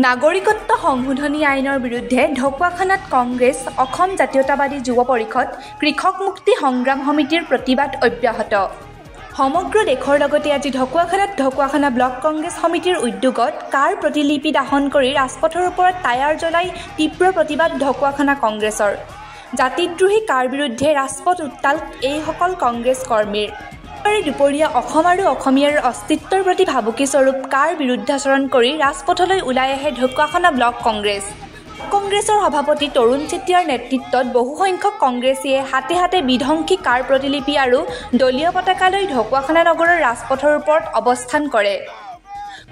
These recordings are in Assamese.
নাগৰিকত্ব সংশোধনী আইনৰ বিৰুদ্ধে ঢকুৱাখানাত কংগ্ৰেছ, অসম জাতীয়তাবাদী যুৱ পৰিষদ, কৃষক মুক্তি সংগ্ৰাম সমিতিৰ প্ৰতিবাদ অব্যাহত। সমগ্ৰ দেশৰ লগতে আজি ঢকুৱাখানা ব্লক কংগ্ৰেছ সমিতিৰ উদ্যোগত কাৰ প্ৰতিলিপি দাহন কৰি ৰাজপথৰ ওপৰত টায়াৰ জ্বলাই তীব্ৰ প্ৰতিবাদ ঢকুৱাখানা কংগ্ৰেছৰ। জাতিদ্ৰোহী কাৰ বিৰুদ্ধে ৰাজপথ উত্তাল এইসকল কংগ্ৰেছ কৰ্মীৰ। দুপৰীয়া অসম আৰু অসমীয়াৰ অস্তিত্বৰ প্ৰতি ভাবুকিস্বৰূপ কাৰ বিৰুদ্ধাচৰণ কৰি ৰাজপথলৈ ওলাই আহে ঢকুৱাখানা ব্লক কংগ্ৰেছ। কংগ্ৰেছৰ সভাপতি তৰুণ চেতিয়াৰ নেতৃত্বত বহুসংখ্যক কংগ্ৰেছীয়ে হাতে হাতে বিধ্বংসী কাৰ প্ৰতিলিপি আৰু দলীয় পতাকা লৈ ঢকুৱাখানা নগৰৰ ৰাজপথৰ ওপৰত অৱস্থান কৰে।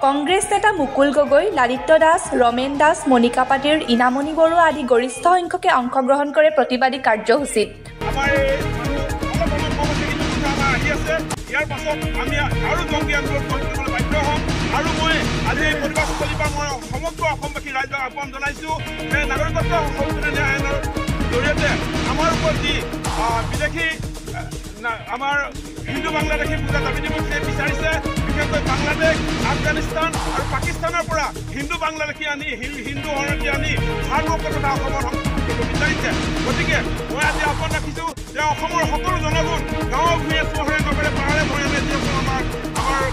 কংগ্ৰেছ নেতা মুকুল গগৈ, লালিত্য দাস, ৰমেন দাস, মণিকা পাটিৰ, ইনামণি বৰুৱা আদি গৰিষ্ঠ সংখ্যকে অংশগ্ৰহণ কৰে প্ৰতিবাদী কাৰ্যসূচীত। ইয়াৰ পাছত আমি আৰু জংগী আন্দোলন কৰিবলৈ বাধ্য হ'ম আৰু মই আজি এই প্ৰতিবাদস্থলীৰ পৰা মই সমগ্ৰ অসমবাসী ৰাইজক আহ্বান জনাইছোঁ যে নাগৰিকত্ব সংশোধনী আইনৰ জৰিয়তে আমাৰ ওপৰত যি বিদেশী আমাৰ হিন্দু বাংলাদেশী পূজা দাবী দিব বিচাৰিছে, বিশেষকৈ বাংলাদেশ, আফগানিস্তান আৰু পাকিস্তানৰ পৰা হিন্দু বাংলাদেশী আনি হিন্দু শৰণাৰ্থী আনি সাৰ্বভৌমত্বতা অসমৰ সংস্কৃতি বিচাৰিছে। গতিকে মই আজি আহ্বান ৰাখিছোঁ যে অসমৰ সকলো জনগণ গাঁৱে ভূঞে চহৰে নগৰে পাহাৰে ভৈয়ামে যিসকল আমাৰ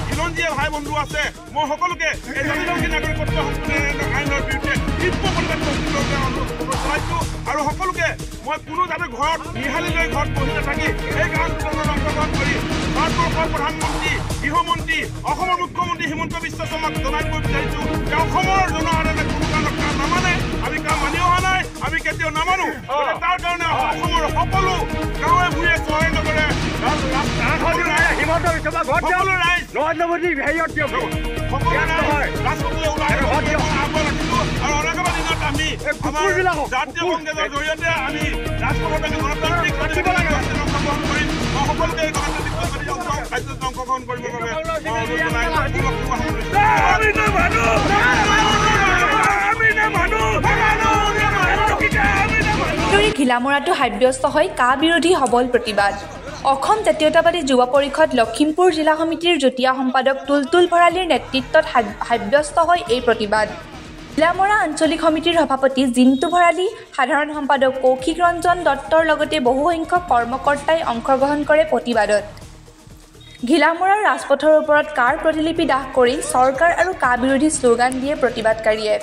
খিলঞ্জীয়া ভাই বন্ধু আছে, মই সকলোকে এই জাতিগত নাগৰিকত্ব সংশোধনী আইনৰ বিৰুদ্ধে তীব্ৰ প্ৰতিবাদ অনুৰোধ জনাইছোঁ আৰু সকলোকে মই কোনো যাতে ঘৰত নিহালি লৈ ঘৰত বহি নাথাকি এই আন্দোলনত অংশগ্ৰহণ কৰি ভাৰতবৰ্ষৰ প্ৰধানমন্ত্ৰী, গৃহমন্ত্ৰী, অসমৰ মুখ্যমন্ত্ৰী হিমন্ত বিশ্ব শৰ্মাক জনাই দিব বিচাৰিছোঁ যে অসমৰ জনসাধাৰণে কোনো কাৰণত কাম নামানে, আমি কাম মানি অহা নাই, আমি কেতিয়াও নামানো। তাৰ কাৰণে অসমৰ সকলো গাঁৱে ভূঞে চহৰে নগৰে জাতীয় কংগ্ৰেছৰ জৰিয়তে আমি ৰাজপথত গণতান্ত্ৰিক অংশগ্ৰহণ কৰিম। মই সকলোকে এই গণতান্ত্ৰিক কাৰ্যত অংশগ্ৰহণ কৰিবৰ বাবে ঘিলামৰাটো সাব্যস্ত হয় কা বিৰোধী সবল প্ৰতিবাদ। অসম জাতীয়তাবাদী যুৱ পৰিষদ লখিমপুৰ জিলা সমিতিৰ যুটীয়া সম্পাদক তুলতুল ভৰালীৰ নেতৃত্বত সাব্যস্ত হয় এই প্ৰতিবাদ। ঘিলামৰা আঞ্চলিক সমিতিৰ সভাপতি জিন্তু ভৰালী, সাধাৰণ সম্পাদক কৌশিক ৰঞ্জন দত্তৰ লগতে বহুসংখ্যক কৰ্মকৰ্তাই অংশগ্ৰহণ কৰে প্ৰতিবাদত। ঘিলামৰাৰ ৰাজপথৰ ওপৰত কাৰ প্ৰতিলিপি দাহ কৰি চৰকাৰ আৰু কা বিৰোধী শ্লোগান দিয়ে প্ৰতিবাদকাৰীয়ে।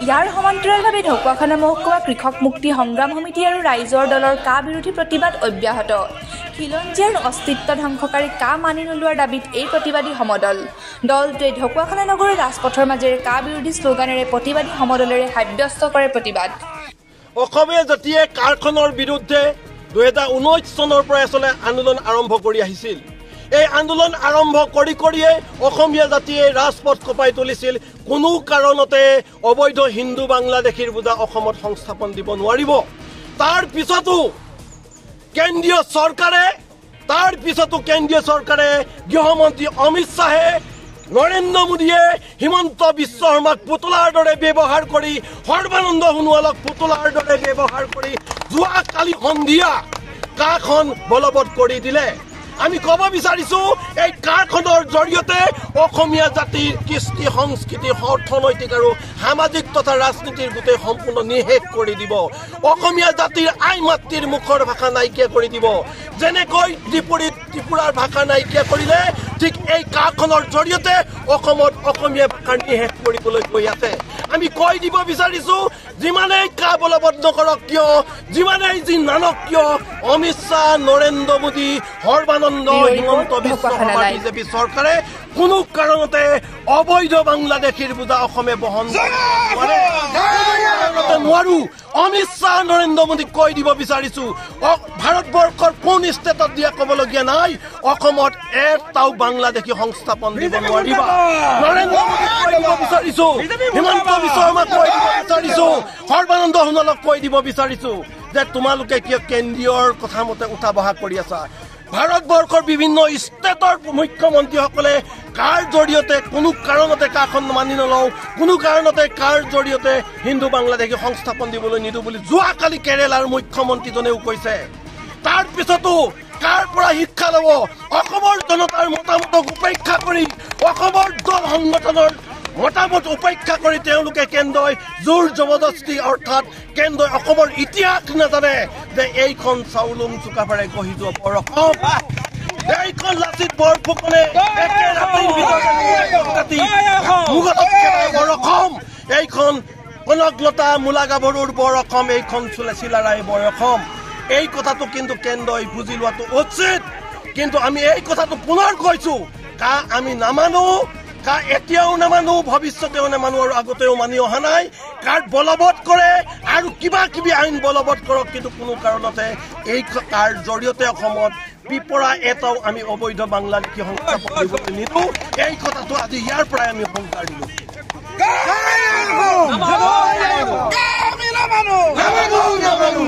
ইয়াৰ সমান্তৰালভাৱে ঢকুৱাখানা মহকুমা কৃষক মুক্তি সংগ্ৰাম সমিতি আৰু ৰাইজৰ দলৰ কা বিৰোধী প্ৰতিবাদ অব্যাহত। খিলঞ্জীয়াৰ অস্তিত্ব ধ্বংসকাৰী কা মানি নোলোৱাৰ দাবীত এই প্ৰতিবাদী সমদল। দলটোৱে ঢকুৱাখানা নগৰৰ ৰাজপথৰ মাজেৰে কা বিৰোধী শ্লোগানেৰে প্ৰতিবাদী সমদলেৰে সাব্যস্ত কৰে প্ৰতিবাদ। অসমে জাতিয়ে কাৰখনৰ বিৰুদ্ধে 2019 চনৰ পৰা আচলতে আন্দোলন আৰম্ভ কৰি আহিছিল। এই আন্দোলন আৰম্ভ কৰিয়ে অসমীয়া জাতিয়ে ৰাজপথ কঁপাই তুলিছিল। কোনো কাৰণতে অবৈধ হিন্দু বাংলাদেশীৰ বোজা অসমত সংস্থাপন দিব নোৱাৰিব। তাৰ পিছতো কেন্দ্ৰীয় চৰকাৰে গৃহমন্ত্ৰী অমিত শ্বাহে, নৰেন্দ্ৰ মোদীয়ে হিমন্ত বিশ্ব শৰ্মাক পুতলাৰ দৰে ব্যৱহাৰ কৰি, সৰ্বানন্দ সোণোৱালক পুতলাৰ দৰে ব্যৱহাৰ কৰি যোৱাকালি সন্ধিয়া কাখন বলবৎ কৰি দিলে। আমি ক'ব বিচাৰিছো এই কাৰখনৰ জৰিয়তে অসমীয়া জাতিৰ কৃষ্টি সংস্কৃতি, অৰ্থনৈতিক আৰু সামাজিক তথা ৰাজনীতিৰ গোটেই সম্পূৰ্ণ নিশেষ কৰি দিব। অসমীয়া জাতিৰ আই মাতৃৰ মুখৰ ভাষা নাইকিয়া কৰি দিব। যেনেকৈ ত্ৰিপুৰাৰ ভাষা নাইকিয়া কৰিলে, ঠিক এই কাৰখনৰ জৰিয়তে অসমত অসমীয়া ভাষা নিশেষ কৰিবলৈ গৈ আছে। আমি কৈ দিব বিচাৰিছো, যিমানেই কা বলবৎ নকৰক কিয়, যিমানেই যি নানক কিয়, অমিত শ্বাহ, নৰেন্দ্ৰ মোদী, সৰ্বানন্দ, হিমন্ত বিশ্ব শৰ্মা বিজেপি চৰকাৰে কোনো কাৰণতে অবৈধ বাংলাদেশীৰ বোজা অসমে বহন নোৱাৰো। অমিত শ্বাহ, নৰেন্দ্ৰ মোদীক কৈ দিব বিচাৰিছো, ভাৰতবৰ্ষৰ কোন ষ্টেটত দিয়া ক'বলগীয়া নাই, অসমত এটাও বাংলাদেশী সংস্থাপন দিব নোৱাৰিবা। নৰেন্দ্ৰ মোদীক কৈ দিব বিচাৰিছো, হিমন্ত বিশ্ব শৰ্মাক কৈ দিব বিচাৰিছো, সৰ্বানন্দ সোণোৱালক কৈ দিব বিচাৰিছো যে তোমালোকে কিয় কেন্দ্ৰীয়ৰ কথা মতে উঠা বহা কৰি আছা। ভাৰতবৰ্ষৰ বিভিন্ন ষ্টেটৰ মুখ্যমন্ত্ৰীসকলে কাৰ জৰিয়তে কোনো কাৰণতে কাখন মানি নলওঁ, কোনো কাৰণতে কাৰ জৰিয়তে হিন্দু বাংলাদেশী সংস্থাপন দিবলৈ নিদিওঁ বুলি যোৱাকালি কেৰেলাৰ মুখ্যমন্ত্ৰীজনেও কৈছে। তাৰ পিছতো কাৰ পৰা শিক্ষা ল'ব? অসমৰ জনতাৰ মতামত মতামতক উপেক্ষা কৰি অসমৰ দল সংগঠনৰ মতামত উপেক্ষা কৰি তেওঁলোকে কেন্দ্ৰই জোৰ জবৰদস্তি অৰ্থাৎ কেন্দ্ৰই অসমৰ ইতিহাস নাজানে যে এইখন চাউলুং চুকাফাৰে গঢ়ি যোৱা বৰ অসম এইখন লাচিত বৰফুকনে একে ৰাতিৰ ভিতৰতে বৰ অসম এইখন কনকলতা মূলা গাভৰুৰ বৰ অসম এইখন চিলাৰায় বৰ অসম এই কথাটো কিন্তু কেন্দ্ৰই বুজি লোৱাটো উচিত কিন্তু আমি এই কথাটো পুনৰ কৈছো কা আমি নামানো কা এতিয়াও নামানো ভৱিষ্যতেও নামানো আৰু আগতেও মানি অহা নাই কাৰ বলবৎ কৰে আৰু কিবা কিবি আইন বলবৎ কৰক কিন্তু কোনো কাৰণতে এই কাৰ জৰিয়তে অসমত পিপৰা এটাও আমি অবৈধ বাংলাদেশী সংস্থাপন কৰিবলৈ নিদিওঁ এই কথাটো আজি ইয়াৰ পৰাই আমি সংকাৰ দিলোঁ নামানো